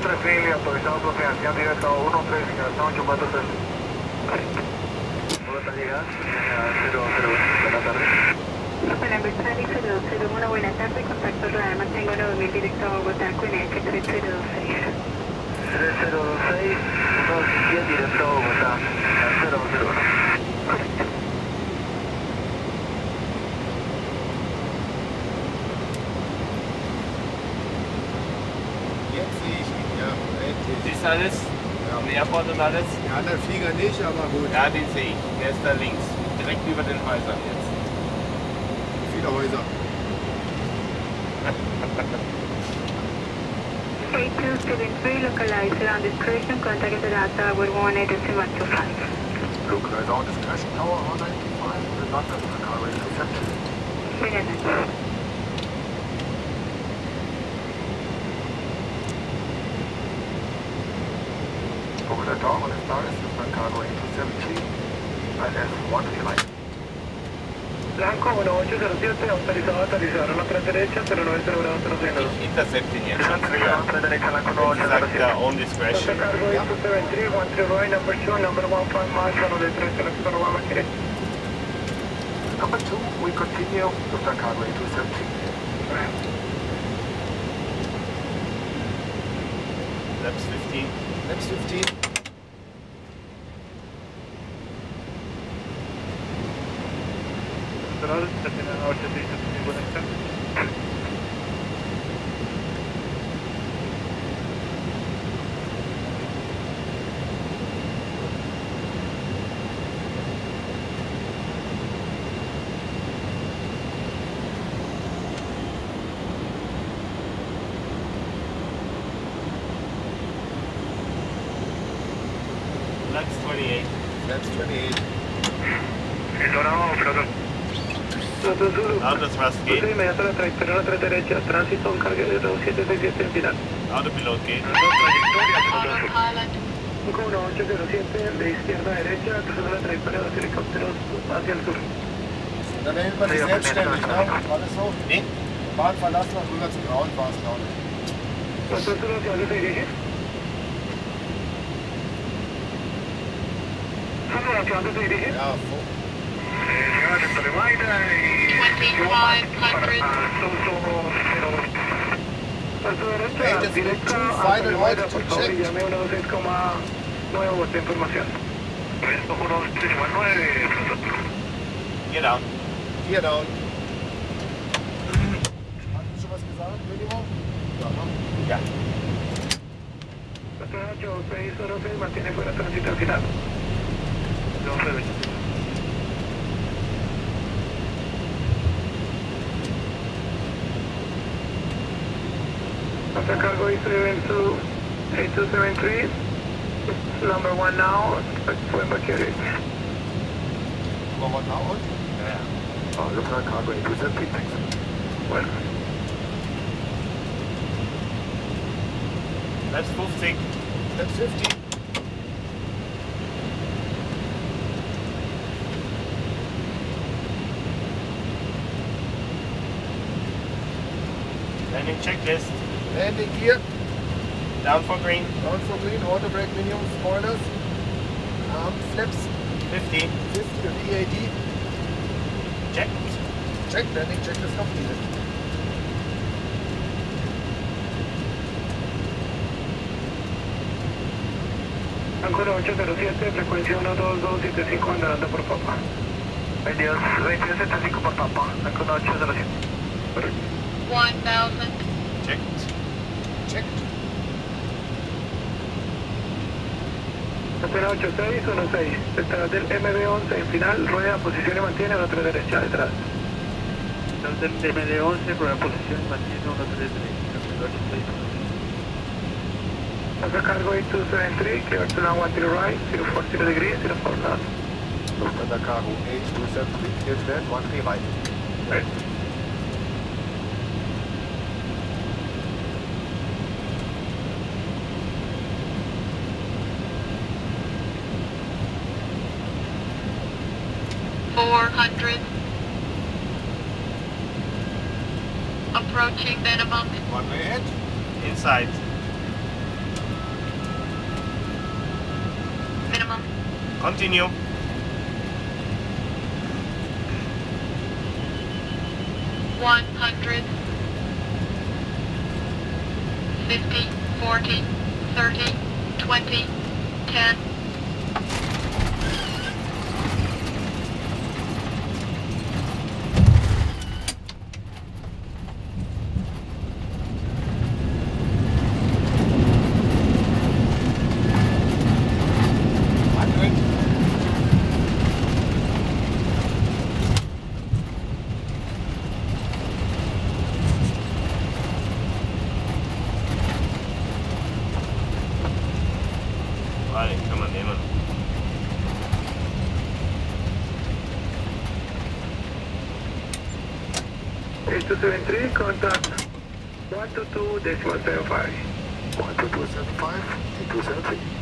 13.000, autorizado propagación directa 13, ingresación 843. ¿Bogotá llegas? 001, buenas tardes. Hola, Bertrand 001, buenas tardes, contacto radar, mantengo 9000 directo a Bogotá, QNH 3026. 3026, 10 directo a Bogotá, 001. Correcto. Jetzt sehe ich ihn, ja. Endlich. Siehst du alles? Am Airport und alles? Ja, der Flieger nicht, aber gut. Ja, den sehe ich. Der ist da links. Direkt über den Häusern jetzt. Viele Häuser. 8273, localized on discretion, contact the data with 18.25. Localized on discretion, tower 195, Lufthansa Cargo MD-11. Buenas noches. Bogotá Tower, buenas tardes, Lufthansa Cargo MD-11, IS-1 if you like. Blanco 1807, autorizado a aterrizar a la 3 derecha, 090 grados 030. Intercepting jetzt. Sagt on discretion. Cargo MD-11, 13 right, number 2, number 15 miles, 103, select 1 Number 2, we continue, Lufthansa Cargo MD-11. Laps 15. Laps 15. Laps 28. Laps 28. El Dorado, operador. Auto thrust gate. Inmediato a la trayectoria a la 3 derecha, tránsito, carga de 2767 en final. Auto pilot gate. Autopilot. 1807 de izquierda a derecha, cruzando la trayectoria de los helicópteros hacia el sur. Dann hält man sich selbstständig, ne? War das so? Nee. Bahn verlassen und rüber zum Ground war es, glaube ich. ¿Cuántos hacia dónde se dirige? ¿Hacia dónde se dirige? Ja, Llega a Torremaida y... 2500. A su derecha, directa a Torremaida, por favor, y llame 126,9 esta información. Esto 169, Get down. Hier down. Hast du schon was gesagt, Minimum? Ja, ne? Ja. 8606 mantiene fuera tránsito al final. 1220. Lufthansa Cargo E273, number 1 now, for evacuation. Number 1 now und? Ja. Lufthansa Cargo E273, thanks. Welcome. Laps 50. Laps 50. Landing checklist. Landing gear. Down for green. Down for green. Auto brake minimum. Spoilers. Arm flaps. 50. 50 und EAD. Check. Check. Landing checklist completed. Ancora 807, frecuencia 12275, andando por Papa. 2275 por Papa, Ancora 807. 1000. Checked. Checked. Antena 8616, detrás del MD-11 en final, rueda, posición y mantiene 13 derecha detrás. Detrás del MD-11, rueda, posición y mantiene 13 derecha, 8616. Lufthansa Cargo E273, clear to now 10 right, 040 degrees, 04 left. Lufthansa Cargo H273, clear to that, 13 right. Right. Approaching minimum. One way ahead. Inside. Continue. 100, 50, 40, 30, 20, 10. Vale, come on, Damon. H273, contact 122.75. 122.75, 8273.